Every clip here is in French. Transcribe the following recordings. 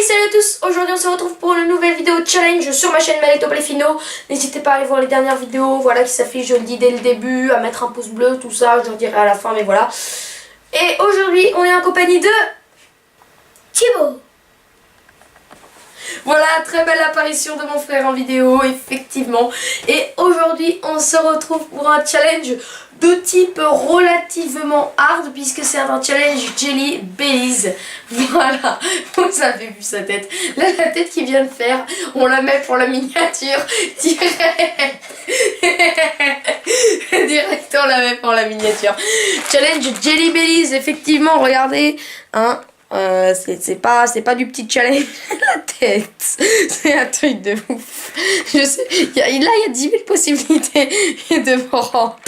Salut à tous, aujourd'hui on se retrouve pour une nouvelle vidéo challenge sur ma chaîne Maletto Blefino. N'hésitez pas à aller voir les dernières vidéos, voilà, qui s'affichent, je le dis dès le début, à mettre un pouce bleu, tout ça, je le dirai à la fin, mais voilà. Et aujourd'hui on est en compagnie de Thibaut. Voilà, très belle apparition de mon frère en vidéo, effectivement. Et aujourd'hui on se retrouve pour un challenge de type relativement hard, puisque c'est un challenge Jelly Bellies. Voilà, vous avez vu sa tête. Là, la tête qu'il vient de faire, on la met pour la miniature. Direct, direct on la met pour la miniature. Challenge Jelly Bellies, effectivement, regardez, hein. C'est pas du petit challenge. La tête, c'est un truc de ouf. Je sais, là il y a 10 000 possibilités de me rendre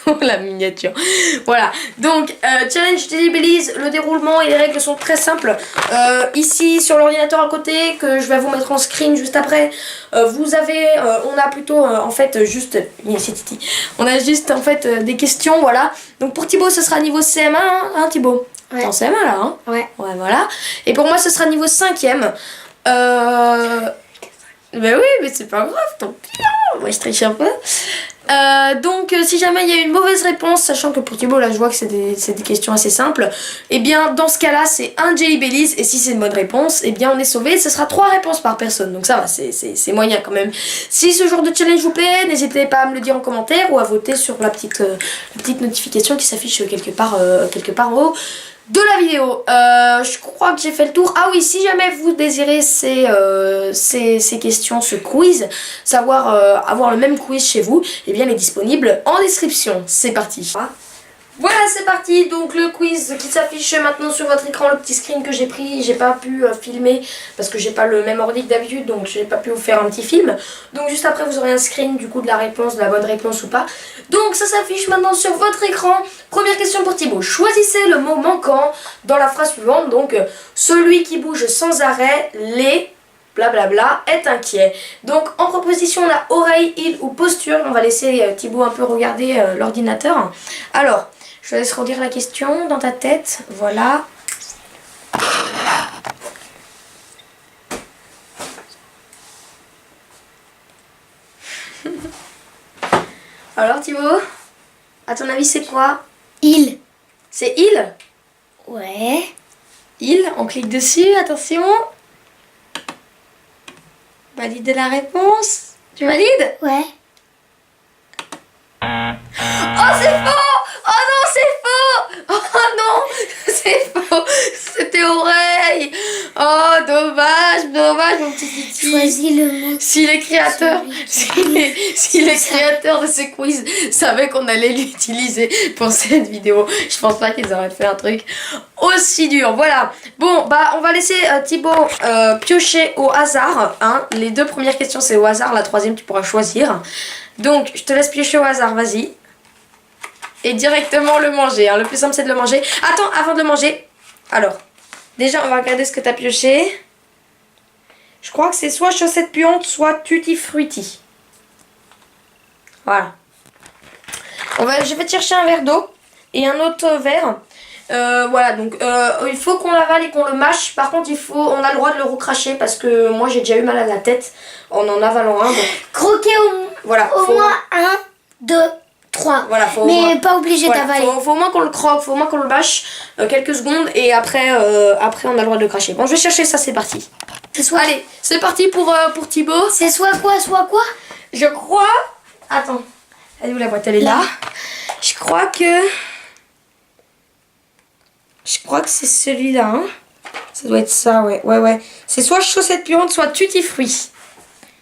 pour la miniature. Voilà, donc challenge Jelly Bellies, le déroulement et les règles sont très simples. Ici sur l'ordinateur à côté, que je vais vous mettre en screen juste après, vous avez, on a plutôt en fait juste, on a juste en fait des questions, voilà. Donc pour Thibaut ce sera niveau CM1, hein Thibaut? Ouais. En CM1 là, hein? Ouais. Ouais, voilà. Et pour moi, ce sera niveau 5ème. Mais oui, mais c'est pas grave, tant pis. Hein. Moi, je triche un peu. Donc, si jamais il y a une mauvaise réponse, sachant que pour Thibaut, là, je vois que c'est des questions assez simples, et bien, dans ce cas-là, c'est un Jelly Bellies. Et si c'est une bonne réponse, et bien, on est sauvé. Ce sera 3 réponses par personne. Donc, ça va, c'est moyen quand même. Si ce genre de challenge vous plaît, n'hésitez pas à me le dire en commentaire ou à voter sur la petite notification qui s'affiche quelque part en haut de la vidéo. Je crois que j'ai fait le tour. Ah oui, si jamais vous désirez ces questions, ce quiz, savoir avoir le même quiz chez vous, eh bien il est disponible en description. C'est parti. Voilà, c'est parti. Donc le quiz qui s'affiche maintenant sur votre écran, le petit screen que j'ai pris, j'ai pas pu filmer parce que j'ai pas le même ordi que d'habitude, donc j'ai pas pu vous faire un petit film. Donc juste après vous aurez un screen du coup de la réponse, de la bonne réponse ou pas. Donc ça s'affiche maintenant sur votre écran. Première question pour Thibaut. Choisissez le mot manquant dans la phrase suivante. Donc celui qui bouge sans arrêt, les blablabla est inquiet. Donc en proposition on a oreille, île ou posture. On va laisser Thibaut un peu regarder l'ordinateur. Alors je te laisse redire la question dans ta tête. Voilà. Alors Thibaut, à ton avis c'est quoi? Il. C'est île? Ouais. Île, on clique dessus, attention. Valider la réponse. Tu valides? Ouais. Oh c'est faux! Oh non c'est faux! Oh non c'est faux! C'était oreille! Oh dommage mon petit Titi. Choisis le mot. Si les créateurs, si les créateurs de ce quiz savaient qu'on allait l'utiliser pour cette vidéo, je pense pas qu'ils auraient fait un truc aussi dur. Voilà. Bon bah on va laisser Thibaut piocher au hasard. Hein. Les 2 premières questions c'est au hasard, la 3e tu pourras choisir. Donc je te laisse piocher au hasard, vas-y. Et directement le manger. Hein. Le plus simple c'est de le manger. Attends, avant de le manger. Alors, déjà on va regarder ce que tu as pioché. Je crois que c'est soit chaussette puante, soit tutti frutti. Voilà. Je vais te chercher un verre d'eau et un autre verre. Voilà, donc il faut qu'on l'avale et qu'on le mâche. Par contre, on a le droit de le recracher parce que moi j'ai déjà eu mal à la tête en avalant un. Donc... Croquer voilà, au moins 1, 2, 3. Voilà, mais pas obligé d'avaler. Faut au moins qu'on le croque, faut au moins qu'on le mâche quelques secondes et après on a le droit de le cracher. Bon, je vais chercher ça, c'est parti. Allez, c'est parti pour Thibaut. C'est soit quoi? Je crois... Attends, elle est où la boîte? Elle est là. Je crois que c'est celui-là. Hein. Ça doit être ça, ouais. C'est soit chaussette puante, soit tutti fruit.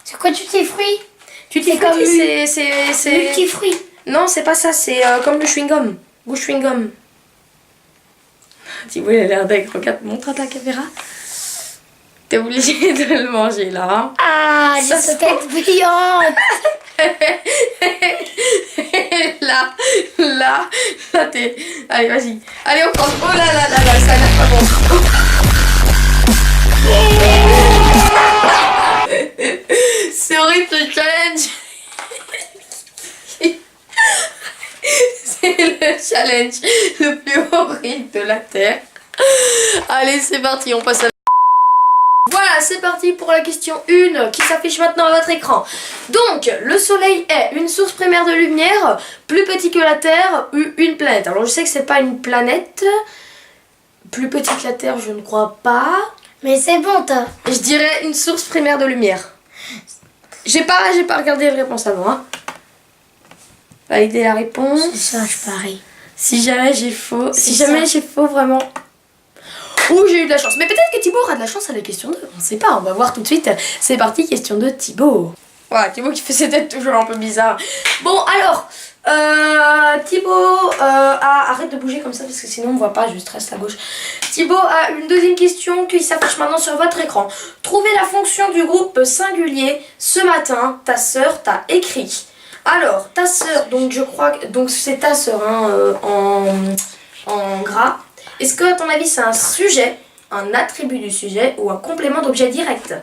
C'est quoi tutti fruit? Tutti fruit, c'est... Multifruit. Non, c'est pas ça, c'est comme le chewing-gum. Bouche chewing-gum. Thibaut, il a l'air d'être... Regarde, montre à ta caméra. T'es obligé de le manger, là. Hein. Ah, j'ai cette tête brillante. là, t'es... Allez, vas-y. Allez, on prend... Oh là, ça a l'air pas bon. C'est horrible, ce challenge. C'est le challenge le plus horrible de la Terre. Allez, c'est parti, on passe à... Voilà, c'est parti pour la question 1 qui s'affiche maintenant à votre écran. Donc, le soleil est une source primaire de lumière, plus petit que la Terre ou une planète. Alors, je sais que c'est pas une planète. Plus petit que la Terre, je ne crois pas. Mais c'est bon, toi. Je dirais une source primaire de lumière. J'ai pas regardé la réponse avant. Hein. Valider la réponse. C'est ça, je parie. Si jamais j'ai faux. C'est Si jamais ça. j'ai faux, vraiment. Ouh, j'ai eu de la chance. Mais peut-être que Thibaut aura de la chance à la question 2. On sait pas, on va voir tout de suite. C'est parti, question 2, Thibaut. Voilà, Thibaut qui fait ses têtes toujours un peu bizarres. Bon, alors, Thibaut, arrête de bouger comme ça parce que sinon on voit pas, juste reste à gauche. Thibaut a une deuxième question qui s'affiche maintenant sur votre écran. Trouvez la fonction du groupe singulier. Ce matin, ta sœur t'a écrit. Alors, ta sœur, donc je crois que donc c'est ta sœur hein, en gras. Est-ce que à ton avis c'est un sujet, un attribut du sujet ou un complément d'objet direct?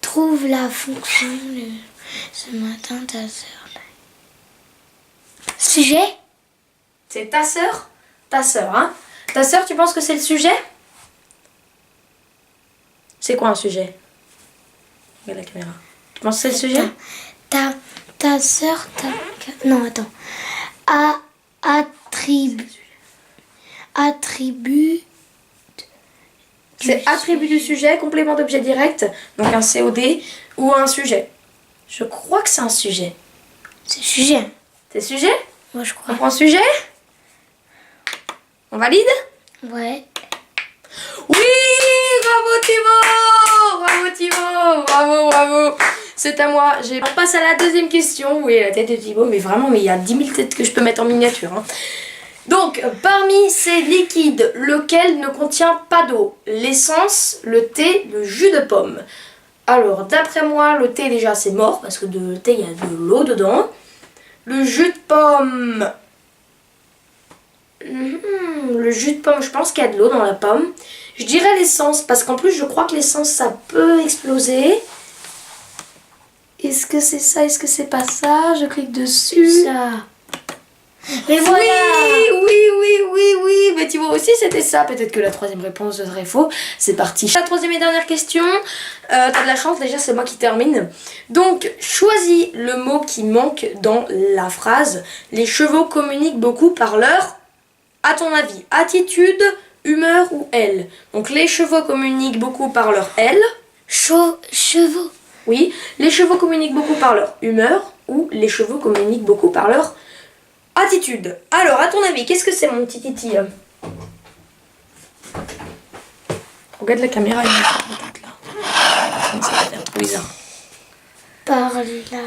Trouve la fonction de ce matin, ta sœur. Sujet? C'est ta sœur? Ta sœur, hein? Ta sœur, tu penses que c'est le sujet? C'est quoi un sujet? Regarde la caméra. Tu penses que c'est le sujet? Ta sœur, non, attends. Attribut. C'est attribut du sujet, complément d'objet direct, donc un COD ou un sujet. Je crois que c'est un sujet. C'est sujet. C'est sujet? Moi, je On crois. prend sujet? On valide? Ouais. Oui! Bravo Thibaut! Bravo Thibaut! Bravo, bravo! C'est à moi. On passe à la deuxième question. Oui, la tête de Thibaut, mais vraiment, mais il y a 10 000 têtes que je peux mettre en miniature. Hein. Donc, parmi ces liquides, lequel ne contient pas d'eau? L'essence, le thé, le jus de pomme. Alors, d'après moi, le thé, déjà, c'est mort, parce que le thé, il y a de l'eau dedans. Le jus de pomme... le jus de pomme, je pense qu'il y a de l'eau dans la pomme. Je dirais l'essence, parce qu'en plus, je crois que l'essence, ça peut exploser. Est-ce que c'est ça? Est-ce que c'est pas ça? Je clique dessus. Ça. Mais voilà. Oui. Mais tu vois aussi, c'était ça. Peut-être que la troisième réponse serait faux. C'est parti. La troisième et dernière question. T'as de la chance, déjà, c'est moi qui termine. Donc, choisis le mot qui manque dans la phrase. Les chevaux communiquent beaucoup par leur, à ton avis, attitude, humeur ou aile. Donc, les chevaux communiquent beaucoup par leur aile. Chevaux. Oui, les chevaux communiquent beaucoup par leur humeur ou les chevaux communiquent beaucoup par leur attitude. Alors, à ton avis, qu'est-ce que c'est mon petit titi? Regarde la caméra, il y a une tête là. Ça va faire trop bizarre. Par la...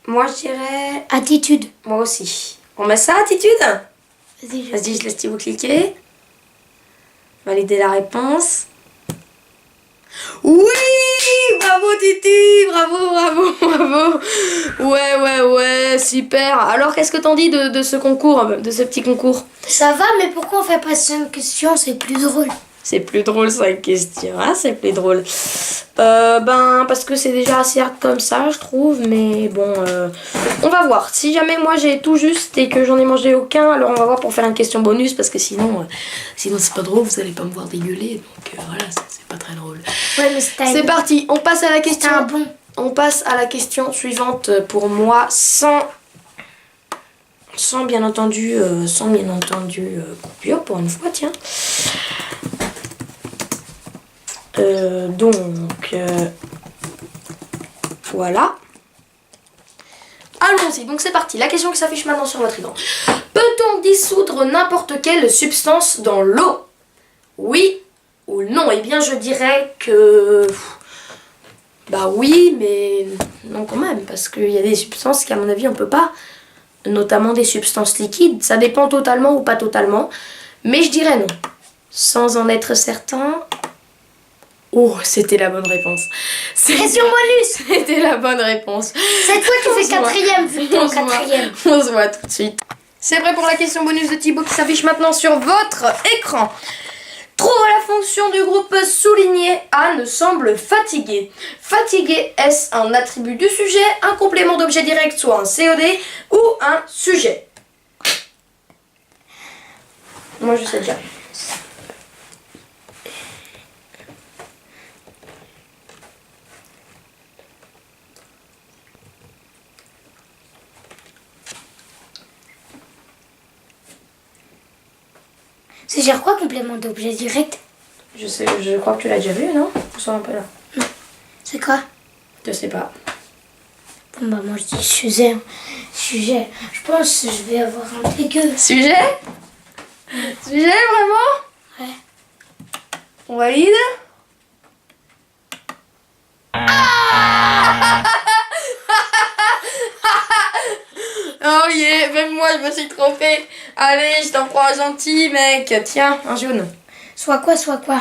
Moi, je dirais... Attitude. Moi aussi. On met ça, attitude? Vas-y, Vas-y, je laisse Thibaut cliquer. Valider la réponse. Oui! Bravo Titi! Bravo! Ouais, super! Alors, qu'est-ce que t'en dis de ce concours, de ce petit concours? Ça va, mais pourquoi on fait pas 5 questions? C'est plus drôle. C'est plus drôle 5 questions, hein, c'est plus drôle. Parce que c'est déjà assez hard comme ça, je trouve, mais bon, on va voir. Si jamais moi j'ai tout juste et que j'en ai mangé aucun, alors on va voir pour faire une question bonus, parce que sinon c'est pas drôle, vous allez pas me voir dégueuler, donc voilà, c'est pas très drôle. Ouais, mais C'est parti, on passe à la question. un bon. On passe à la question suivante pour moi, sans bien entendu, coupure pour une fois, tiens. Voilà. Allons-y, donc c'est parti. La question qui s'affiche maintenant sur votre écran. Peut-on dissoudre n'importe quelle substance dans l'eau? Oui ou non? Eh bien, je dirais que... Bah oui, mais non quand même, parce qu'il y a des substances qu'à mon avis on peut pas, notamment des substances liquides. Ça dépend totalement ou pas totalement, mais je dirais non. Sans en être certain... Oh, c'était la bonne réponse. Question bonus. C'était la bonne réponse. Cette fois, tu fais quatrième, vu que t'es en quatrième. On se voit tout de suite. C'est vrai pour la question bonus de Thibaut qui s'affiche maintenant sur votre écran. Trouve la fonction du groupe souligné. Anne semble fatiguée. Fatiguée, est-ce un attribut du sujet, un complément d'objet direct, soit un COD, ou un sujet? Moi je sais déjà. C'est genre quoi complément d'objet direct? Je crois que tu l'as déjà vu, non? Sois un peu là. Non. C'est quoi? Je sais pas. Bon bah moi je dis sujet. Sujet. Je pense que je vais avoir un dégueu. Sujet? Sujet vraiment? Ouais. On valide? Oh yeah, même moi je me suis trompée. Allez, je t'en prends un gentil mec. Tiens, un jaune. Soit quoi, soit quoi?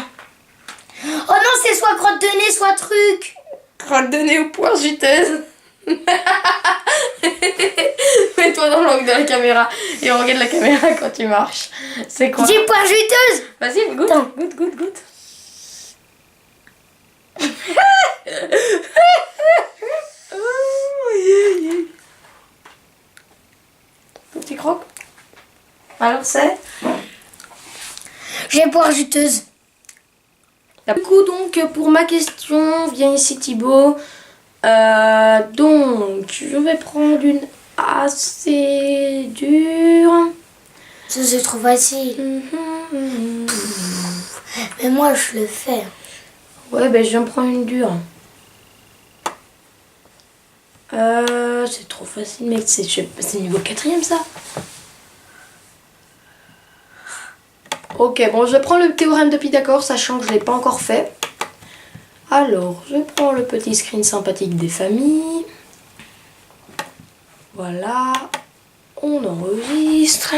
Oh non, c'est soit crotte de nez, soit truc. Crotte de nez aux poires juteuses. Mets-toi dans l'angle de la caméra et on regarde la caméra quand tu marches. C'est quoi? J'ai poire juteuse. Vas-y, goûte. Attends. Goûte. Petit croque. Alors c'est? J'ai poire juteuse. Du coup donc pour ma question, viens ici Thibaut. Donc je vais prendre une assez dure. Ça c'est trop facile. Mais moi je le fais. Ouais ben je viens prendre une dure. C'est trop facile mec, c'est niveau 4ème ça. Ok, bon, je prends le théorème de Pythagore, sachant que je ne l'ai pas encore fait. Alors, je prends le petit screen sympathique des familles. Voilà. On enregistre.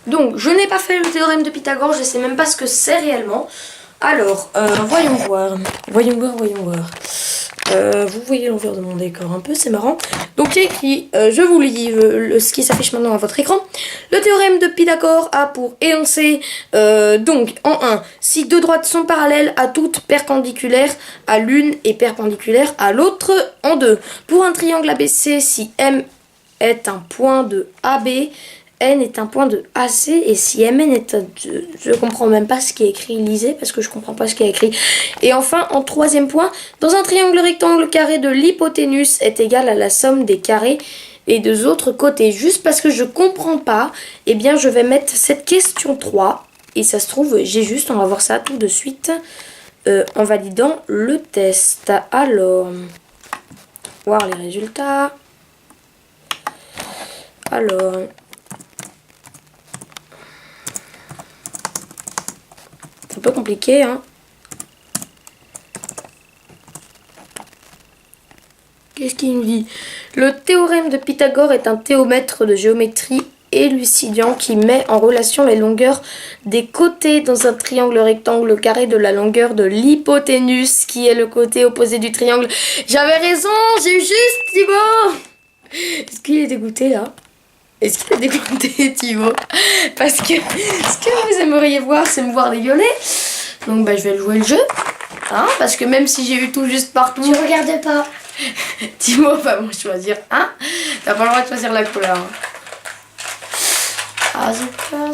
Donc, je n'ai pas fait le théorème de Pythagore, je ne sais même pas ce que c'est réellement. Alors, voyons voir. Vous voyez l'envers de mon décor un peu, c'est marrant. Donc il y a écrit, je vous lis ce qui s'affiche maintenant à votre écran. Le théorème de Pythagore a pour énoncé, donc en 1, si deux droites sont parallèles à toutes perpendiculaires à l'une et perpendiculaire à l'autre. En 2, pour un triangle ABC, si M est un point de AB, N est un point de AC, et si MN est un... Je comprends même pas ce qui est écrit, lisez, parce que je comprends pas ce qui est écrit. Et enfin, en 3e point, dans un triangle rectangle, le carré de l'hypoténuse est égal à la somme des carrés et des autres côtés. Juste parce que je comprends pas, eh bien je vais mettre cette question 3, et ça se trouve, j'ai juste, on va voir ça tout de suite, en validant le test. Alors, voir les résultats. Alors... C'est un peu compliqué, hein. Qu'est-ce qu'il me dit? Le théorème de Pythagore est un théorème de géométrie élucidant qui met en relation les longueurs des côtés dans un triangle rectangle carré de la longueur de l'hypoténuse, qui est le côté opposé du triangle. J'avais raison, j'ai eu juste, Thibaut. Est-ce qu'il est dégoûté, là? Est-ce qu'il est dégoûté, Thibaut? Parce que ce que vous aimeriez voir, c'est me voir dégueuler. Donc bah, je vais jouer le jeu. Hein, parce que même si j'ai eu tout juste partout... Tu regardes pas. Thibaut va me choisir un. T'as pas le droit de choisir la couleur. Ah, super.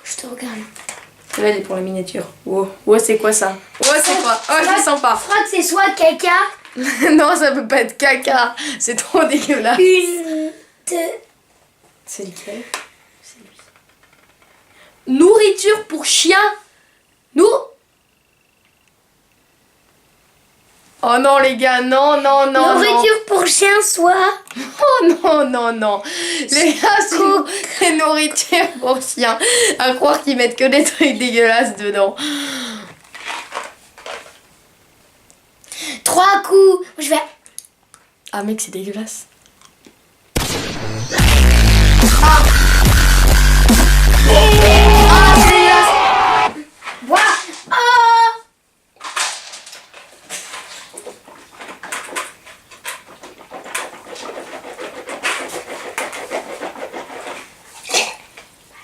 Je te regarde. Tu vas aller pour la miniature. Oh, c'est quoi ça? Oh, c'est quoi? Oh, je le sens pas. Je crois que c'est soit caca. Non, ça peut pas être caca. C'est trop dégueulasse. Une, deux. C'est lequel? C'est lui. Nourriture pour chien. Oh non les gars, non. Nourriture pour chien, soit. Oh non. Les gars, c'est nourriture pour chien. À croire qu'ils mettent que des trucs dégueulasses dedans. 3 coups. Je vais... Ah mec, c'est dégueulasse. c'est dégueulasse. Bois.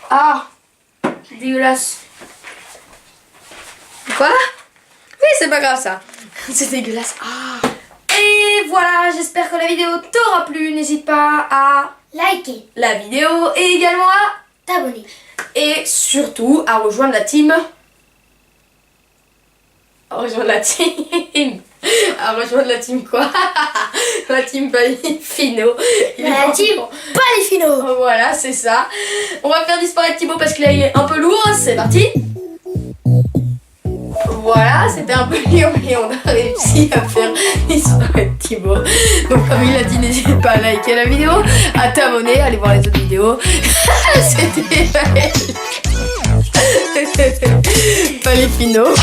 Ah, c'est dégueulasse. Quoi? Oui, c'est pas grave ça. C'est dégueulasse. Ah. Et voilà, j'espère que la vidéo t'aura plu. N'hésite pas à liker la vidéo et également à t'abonner. Et surtout à rejoindre la team. À rejoindre la team. À rejoindre la team quoi? La team Palifino. La team Palifino. Voilà, c'est ça. On va faire disparaître Thibaut parce que là il est un peu lourd. C'est parti. Voilà, c'était un peu dur mais on a réussi à faire disparaître Thibaut. Donc comme il a dit, n'hésite pas à liker la vidéo, à t'abonner, à aller voir les autres vidéos. C'était Palifino.